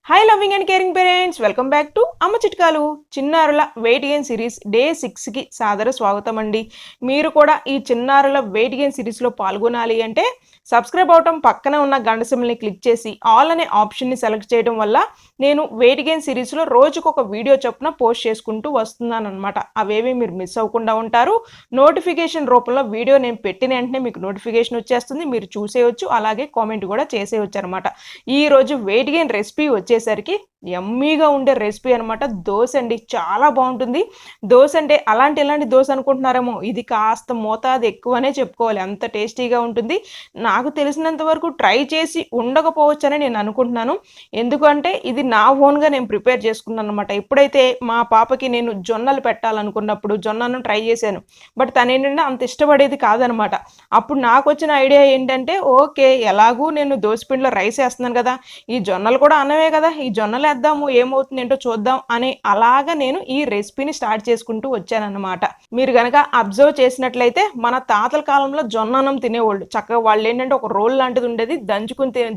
Hi loving and caring parents, welcome back to అమ్మ చిట్కాలు. చిన్నారుల వెయిట్ గెయిన్ సిరీస్ డే 6కి సాదర స్వాగతం అండి. మీరు కూడా ఈ చిన్నారుల వెయిట్ గెయిన్ సిరీస్లో పాల్గొనాలి అంటే సబ్స్క్రైబ్ అవటం, పక్కన ఉన్న గంట సింబల్ని క్లిక్ చేసి ఆల్ అనే ఆప్షన్ని సెలెక్ట్ చేయడం వల్ల నేను వెయిట్ గెయిన్ సిరీస్లో రోజుకు ఒక వీడియో చొప్పున పోస్ట్ చేసుకుంటూ వస్తున్నాను అనమాట. అవేవి మీరు మిస్ అవ్వకుండా ఉంటారు. నోటిఫికేషన్ రూపంలో వీడియో నేను పెట్టిన వెంటనే మీకు నోటిఫికేషన్ వచ్చేస్తుంది, మీరు చూసేయచ్చు, అలాగే కామెంట్ కూడా చేసేయచ్చు అనమాట. ఈరోజు వెయిట్ గెయిన్ రెసిపీ వచ్చేసరికి యమ్మీగా ఉండే రెసిపీ అనమాట. దోశ అండి, చాలా బాగుంటుంది. దోశ అంటే ఇలాంటి దోశ అనుకుంటున్నారేమో, ఇది కాస్త మోతాదు ఎక్కువనే చెప్పుకోవాలి, అంత టేస్టీగా ఉంటుంది. నాకు తెలిసినంత వరకు ట్రై చేసి ఉండకపోవచ్చని నేను అనుకుంటున్నాను. ఎందుకంటే ఇది నా ఓన్గా నేను ప్రిపేర్ చేసుకున్నాను అనమాట. ఎప్పుడైతే మా పాపకి నేను జొన్నలు పెట్టాలనుకున్నప్పుడు జొన్నను ట్రై చేశాను, బట్ తను ఏంటంటే అంత ఇష్టపడేది కాదనమాట. అప్పుడు నాకు వచ్చిన ఐడియా ఏంటంటే, ఓకే ఎలాగూ నేను దోశపిండిలో రైస్ వేస్తున్నాను కదా, ఈ జొన్నలు కూడా అన్నమే కదా, ఈ జొన్నలు వేద్దాము, ఏమవుతుంది ఏంటో చూద్దాం అని అలాగా నేను ఈ రెసిపీని స్టార్ట్ చేసుకుంటూ వచ్చానన్నమాట. మీరు కనుక అబ్జర్వ్ చేసినట్లయితే మన తాతల కాలంలో జొన్న అన్నం తినేవాళ్ళు. చక్కగా వాళ్ళు ఏంటంటే ఒక రోల్ లాంటిది ఉండేది,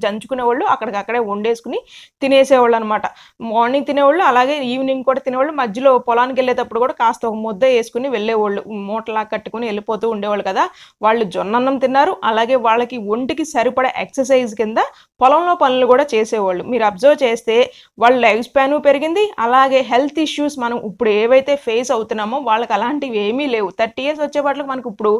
దంచుకునేవాళ్ళు, అక్కడికక్కడే వండేసుకుని తినేసేవాళ్ళు అనమాట. మార్నింగ్ తినేవాళ్ళు, అలాగే ఈవినింగ్ కూడా తినేవాళ్ళు. మధ్యలో పొలానికి వెళ్ళేటప్పుడు కూడా కాస్త ఒక ముద్ద వేసుకుని వెళ్ళేవాళ్ళు, మూటలా కట్టుకుని వెళ్ళిపోతూ ఉండేవాళ్ళు కదా. వాళ్ళు జొన్న అన్నం తిన్నారు, అలాగే వాళ్ళకి ఒంటికి సరిపడే ఎక్సర్సైజ్ కింద పొలంలో పనులు కూడా చేసేవాళ్ళు. మీరు అబ్జర్వ్ చేస్తే వాళ్ళ లైఫ్ స్పాన్ పెరిగింది, అలాగే హెల్త్ ఇష్యూస్ మనం ఇప్పుడు ఏవైతే ఫేస్ అవుతున్నామో వాళ్ళకి అలాంటివి ఏమీ లేవు. 30 years వచ్చేపాట్లకు మనకు ఇప్పుడు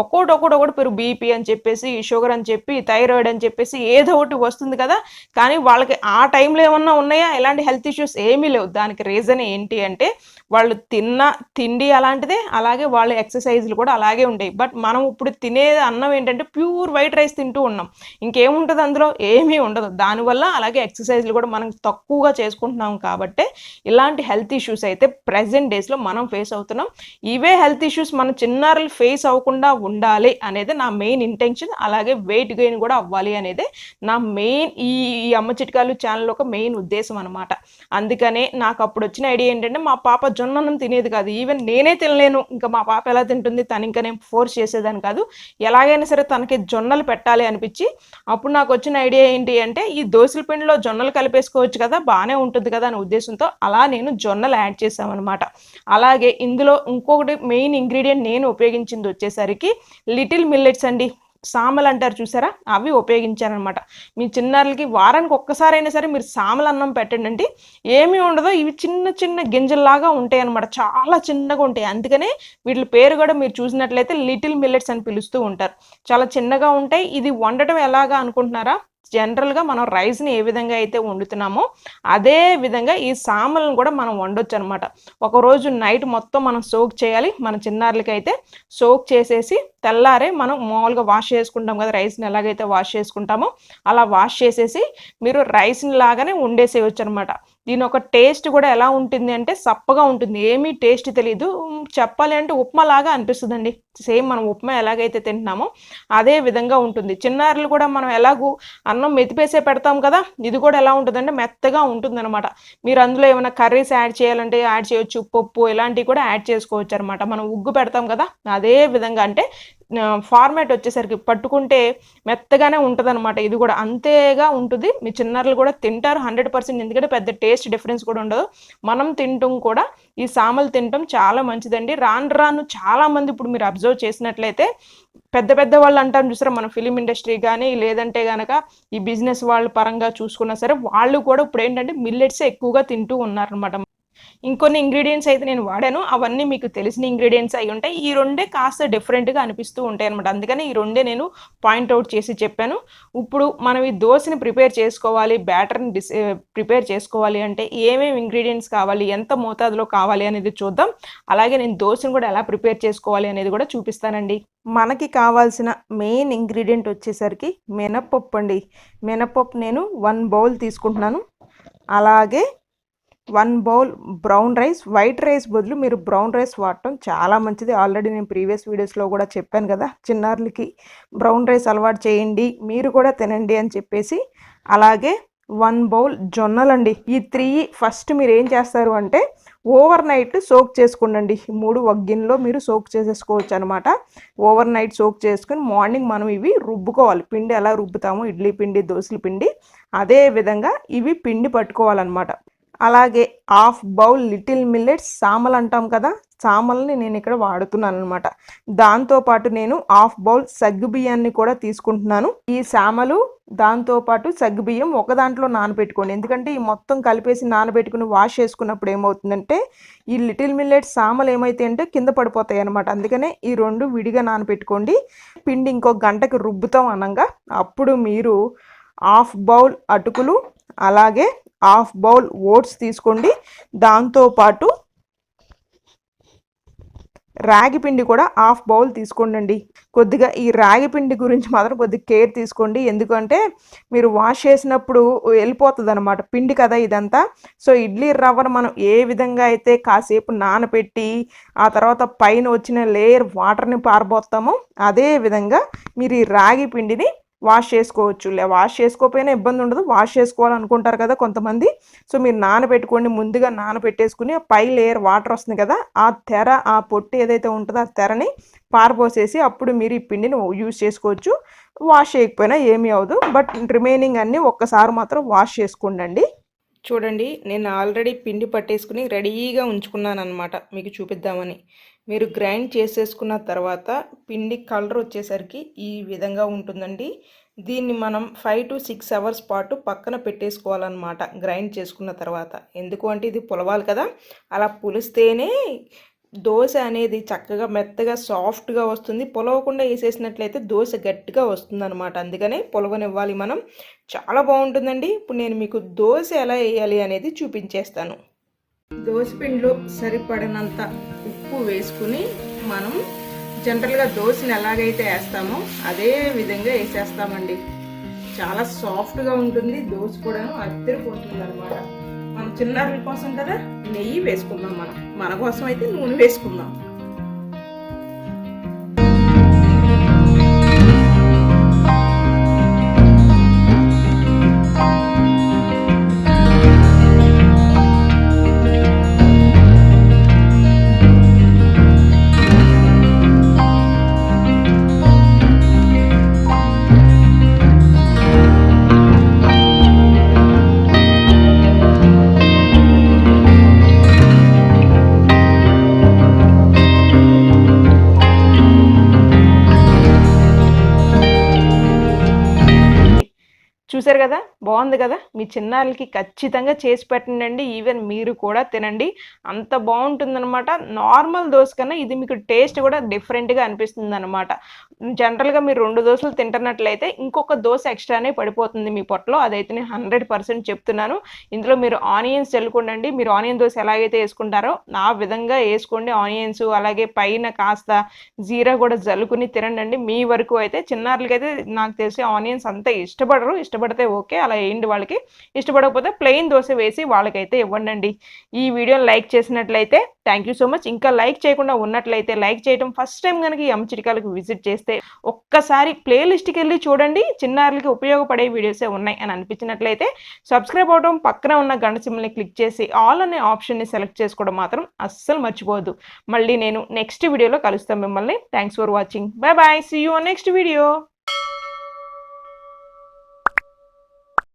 ఒక్కొక్కటి పెరుగు బీపీ అని చెప్పేసి, షుగర్ అని చెప్పి, థైరాయిడ్ అని చెప్పేసి ఏదో ఒకటి వస్తుంది కదా. కానీ వాళ్ళకి ఆ టైంలో ఏమన్నా ఉన్నాయా? ఎలాంటి హెల్త్ ఇష్యూస్ ఏమీ లేవు. దానికి రీజన్ ఏంటి అంటే వాళ్ళు తిన్న తిండి అలాంటిదే, అలాగే వాళ్ళ ఎక్సర్సైజ్లు కూడా అలాగే ఉంటాయి. బట్ మనం ఇప్పుడు తినే అన్నం ఏంటంటే ప్యూర్ వైట్ రైస్ తింటూ ఉన్నాం, ఇంకేముంటుంది అందులో? ఏమీ ఉండదు. దానివల్ల అలాగే ఎక్సర్సైజ్లు కూడా మనం తక్కువగా చేసుకుంటున్నాం కాబట్టి ఇలాంటి హెల్త్ ఇష్యూస్ అయితే ప్రెసెంట్ డేస్లో మనం ఫేస్ అవుతున్నాం. ఇవే హెల్త్ ఇష్యూస్ మన చిన్నారులు ఫేస్ అవ్వకుండా ఉండాలి అనేది నా మెయిన్ ఇంటెన్షన్. అలాగే వెయిట్ గెయిన్ కూడా అవ్వాలి అనేది నా మెయిన్ ఈ అమ్మ చిట్కాలు ఛానల్ ఒక మెయిన్ ఉద్దేశం అనమాట. అందుకనే నాకు అప్పుడు వచ్చిన ఐడియా ఏంటంటే, మా పాప జొన్నన్నం తినేది కాదు, ఈవెన్ నేనే తినలేను, ఇంకా మా పాప ఎలా తింటుంది, తను ఇంకా నేను ఫోర్స్ చేసేదాన్ని కాదు. ఎలాగైనా సరే తనకి జొన్నలు పెట్టాలి అనిపించి అప్పుడు నాకు వచ్చిన ఐడియా ఏంటి అంటే, ఈ దోశల పిండిలో జొన్నలు కలిపేసుకోవచ్చు కదా, బాగానే ఉంటుంది కదా అనే ఉద్దేశంతో అలా నేను జొన్నలు యాడ్ చేసామన్నమాట. అలాగే ఇందులో ఇంకొకటి మెయిన్ ఇంగ్రీడియంట్ నేను ఉపయోగించింది వచ్చేసరికి లిటిల్ మిల్లెట్స్ అండి, సామలు అంటారు చూసారా, అవి ఉపయోగించానమాట. మీ చిన్నారులకి వారానికి ఒక్కసారైనా సరే మీరు సామలు అన్నం పెట్టండి, ఏమీ ఉండదు. ఇవి చిన్న చిన్న గింజల్లాగా ఉంటాయి అనమాట, చాలా చిన్నగా ఉంటాయి. అందుకనే వీటి పేరు కూడా మీరు చూసినట్లయితే లిటిల్ మిల్లెట్స్ అని పిలుస్తూ ఉంటారు. చాలా చిన్నగా ఉంటాయి. ఇది వండటం ఎలాగా అనుకుంటున్నారా? జనరల్గా మనం రైస్ని ఏ విధంగా అయితే వండుతున్నామో అదే విధంగా ఈ సామలను కూడా మనం వండొచ్చు అనమాట. ఒకరోజు నైట్ మొత్తం మనం సోక్ చేయాలి. మన చిన్నారులకి అయితే సోక్ చేసేసి తెల్లారే మనం మామూలుగా వాష్ చేసుకుంటాం కదా, రైస్ని ఎలాగైతే వాష్ చేసుకుంటామో అలా వాష్ చేసేసి మీరు రైస్ని లాగానే వండేసేయచ్చు అనమాట. దీని ఒక టేస్ట్ కూడా ఎలా ఉంటుంది అంటే సప్పగా ఉంటుంది, ఏమీ టేస్ట్ తెలియదు. చెప్పాలి అంటే ఉప్మా లాగా అనిపిస్తుందండి. సేమ్ మనం ఉప్మా ఎలాగైతే తింటున్నామో అదే విధంగా ఉంటుంది. చిన్నారులు కూడా మనం ఎలాగూ అన్నం మెతిపేసే పెడతాం కదా, ఇది కూడా ఎలా ఉంటుందంటే మెత్తగా ఉంటుంది అనమాట. మీరు అందులో ఏమైనా కర్రీస్ యాడ్ చేయాలంటే యాడ్ చేయొచ్చు, పప్పు ఇలాంటివి కూడా యాడ్ చేసుకోవచ్చు అనమాట. మనం ఉగ్గు పెడతాం కదా, అదే విధంగా అంటే ఫార్మాట్ వచ్చేసరికి పట్టుకుంటే మెత్తగానే ఉంటుంది అనమాట. ఇది కూడా అంతేగా ఉంటుంది. మీ చిన్నారులు కూడా తింటారు 100%, ఎందుకంటే పెద్ద టేస్ట్ డిఫరెన్స్ కూడా ఉండదు. మనం తింటాం కూడా ఈ సామలు తినటం చాలా మంచిదండి. రాను చాలామంది ఇప్పుడు మీరు అబ్జర్వ్ చేసినట్లయితే పెద్ద పెద్ద వాళ్ళు అంటారు చూసారా, మన ఫిలిం ఇండస్ట్రీ కానీ లేదంటే కనుక ఈ బిజినెస్ వాళ్ళ పరంగా చూసుకున్నా సరే వాళ్ళు కూడా ఇప్పుడు ఏంటంటే మిల్లెట్స్ ఎక్కువగా తింటూ ఉన్నారనమాట. ఇంకొన్ని ఇంగ్రీడియంట్స్ అయితే నేను వాడాను, అవన్నీ మీకు తెలిసిన ఇంగ్రీడియంట్స్ అయి ఉంటాయి. ఈ రెండే కాస్త డిఫరెంట్గా అనిపిస్తూ ఉంటాయి అనమాట. అందుకని ఈ రెండే నేను పాయింట్అవుట్ చేసి చెప్పాను. ఇప్పుడు మనం ఈ దోశని ప్రిపేర్ చేసుకోవాలి, బ్యాటర్ని ప్రిపేర్ చేసుకోవాలి అంటే ఏమేమి ఇంగ్రీడియంట్స్ కావాలి, ఎంత మోతాదులో కావాలి అనేది చూద్దాం. అలాగే నేను దోశను కూడా ఎలా ప్రిపేర్ చేసుకోవాలి అనేది కూడా చూపిస్తానండి. మనకి కావాల్సిన మెయిన్ ఇంగ్రీడియంట్ వచ్చేసరికి మినప్పప్పు అండి. మినప్పప్పు నేను 1 బౌల్ తీసుకుంటున్నాను. అలాగే 1 bowl brown rice. White rice బదులు మీరు బ్రౌన్ రైస్ వాడటం చాలా మంచిది. ఆల్రెడీ నేను ప్రీవియస్ వీడియోస్లో కూడా చెప్పాను కదా, చిన్నారులకి బ్రౌన్ రైస్ అలవాటు చేయండి, మీరు కూడా తినండి అని చెప్పేసి. అలాగే 1 బౌల్ జొన్నలండి. ఈ 3 ఫస్ట్ మీరు ఏం చేస్తారు అంటే ఓవర్ నైట్ సోక్ చేసుకోండి. 3 ఒక గిన్నెలో మీరు సోక్ చేసేసుకోవచ్చు అనమాట. ఓవర్ నైట్ సోక్ చేసుకుని మార్నింగ్ మనం ఇవి రుబ్బుకోవాలి. పిండి ఎలా రుబ్బుతామో ఇడ్లీ పిండి, దోశల పిండి అదే విధంగా ఇవి పిండి పట్టుకోవాలన్నమాట. అలాగే హాఫ్ బౌల్ లిటిల్ మిల్లెట్స్ సామలు అంటాం కదా, సామల్ని నేను ఇక్కడ వాడుతున్నాను అనమాట. దాంతోపాటు నేను హాఫ్ బౌల్ సగ్గుబియ్యాన్ని కూడా తీసుకుంటున్నాను. ఈ సామలు దాంతోపాటు సగ్గుబియ్యం ఒక దాంట్లో నానబెట్టుకోండి. ఎందుకంటే ఈ మొత్తం కలిపేసి నానబెట్టుకుని వాష్ చేసుకున్నప్పుడు ఏమవుతుందంటే ఈ లిటిల్ మిల్లెట్స్ సామలు ఏమైతే అంటే కింద పడిపోతాయి అనమాట. అందుకనే ఈ 2 విడిగా నానబెట్టుకోండి. పిండి ఇంకో గంటకి రుబ్బుతాం అనగా అప్పుడు మీరు హాఫ్ బౌల్ అటుకులు అలాగే హాఫ్ బౌల్ ఓట్స్ తీసుకోండి. దాంతోపాటు రాగి పిండి కూడా హాఫ్ బౌల్ తీసుకోండి. కొద్దిగా ఈ రాగి పిండి గురించి మాత్రం కొద్దిగా కేర్ తీసుకోండి. ఎందుకంటే మీరు వాష్ చేసినప్పుడు వెళ్ళిపోతుంది అనమాట, పిండి కదా ఇదంతా. సో ఇడ్లీ రవ్వను మనం ఏ విధంగా అయితే కాసేపు నానబెట్టి ఆ తర్వాత పైన వచ్చిన లేయర్ వాటర్ని పారబోతామో అదే విధంగా మీరు ఈ రాగి పిండిని వాష్ చేసుకోవచ్చు. వాష్ చేసుకోకపోయినా ఇబ్బంది ఉండదు, వాష్ చేసుకోవాలనుకుంటారు కదా కొంతమంది. సో మీరు నానబెట్టుకోండి, ముందుగా నానబెట్టేసుకుని పై లేయర్ వాటర్ వస్తుంది కదా, ఆ తెర ఆ పొట్టు ఏదైతే ఉంటుందో ఆ తెరని పారబోసేసి అప్పుడు మీరు ఈ పిండిని యూజ్ చేసుకోవచ్చు. వాష్ చేయకపోయినా ఏమీ అవ్వదు, బట్ రిమైనింగ్ అన్నీ ఒక్కసారి మాత్రం వాష్ చేసుకోండి. చూడండి, నేను ఆల్రెడీ పిండి పట్టేసుకుని రెడీగా ఉంచుకున్నాను అనమాట మీకు చూపిద్దామని. మీరు గ్రైండ్ చేసేసుకున్న తర్వాత పిండి కలర్ వచ్చేసరికి ఈ విధంగా ఉంటుందండి. దీన్ని మనం 5 to 6 అవర్స్ పాటు పక్కన పెట్టేసుకోవాలన్నమాట గ్రైండ్ చేసుకున్న తర్వాత. ఎందుకు అంటే ఇది పులవాలి కదా, అలా పులిస్తేనే దోశ అనేది చక్కగా మెత్తగా సాఫ్ట్గా వస్తుంది. పులవకుండా వేసేసినట్లయితే దోశ గట్టిగా వస్తుందన్నమాట. అందుకనే పులవనివ్వాలి మనం. చాలా బాగుంటుందండి. ఇప్పుడు నేను మీకు దోశ ఎలా వేయాలి అనేది చూపించేస్తాను. దోశ పిండిలో సరిపడినంత ఉప్పు వేసుకుని మనం జనరల్గా దోశని ఎలాగైతే వేస్తామో అదే విధంగా వేసేస్తామండి. చాలా సాఫ్ట్గా ఉంటుంది, దోశ కూడా అద్దరిపోతుంది అనమాట. మనం చిన్నారుల కోసం కదా నెయ్యి వేసుకుందాం, మన కోసం అయితే నూనె వేసుకుందాం. చూసారు కదా, బాగుంది కదా. మీ చిన్నారులకి ఖచ్చితంగా చేసి పెట్టండి. ఈవెన్ మీరు కూడా తినండి, అంత బాగుంటుందన్నమాట. నార్మల్ దోశ కన్నా ఇది మీకు టేస్ట్ కూడా డిఫరెంట్గా అనిపిస్తుంది అనమాట. జనరల్గా మీరు 2 దోశలు తింటున్నట్లయితే ఇంకొక దోశ ఎక్స్ట్రానే పడిపోతుంది మీ పొట్టలో. అదైతే నేను 100% చెప్తున్నాను. ఇందులో మీరు ఆనియన్స్ చల్లుకోండి. మీరు ఆనియన్ దోశ ఎలాగైతే వేసుకుంటారో ఆ విధంగా వేసుకోండి. ఆనియన్స్ అలాగే పైన కాస్త జీరా కూడా జల్లుకుని తినండి. మీ వరకు అయితే చిన్నారులకైతే నాకు తెలిసి ఆనియన్స్ అంత ఇష్టపడితే ఓకే, అలా వేయండి. వాళ్ళకి ఇష్టపడకపోతే ప్లెయిన్ దోశ వేసి వాళ్ళకైతే ఇవ్వండి. ఈ వీడియోని లైక్ చేసినట్లయితే థ్యాంక్ యూ సో మచ్. ఇంకా లైక్ చేయకుండా ఉన్నట్లయితే లైక్ చేయడం, ఫస్ట్ టైం కనుక ఈ అమ్మ చిట్కాలకు విజిట్ చేస్తే ఒక్కసారి ప్లేలిస్ట్కి వెళ్ళి చూడండి. చిన్నారులకి ఉపయోగపడే వీడియోసే ఉన్నాయి అని అనిపించినట్లయితే సబ్స్క్రైబ్ అవడం, పక్కన ఉన్న గంట సింబల్ని క్లిక్ చేసి ఆల్ అనే ఆప్షన్ని సెలెక్ట్ చేసుకోవడం మాత్రం అస్సలు మర్చిపోవద్దు. మళ్ళీ నేను నెక్స్ట్ వీడియోలో కలుస్తాను మిమ్మల్ని. Thanks for watching. Bye bye, see you on next video.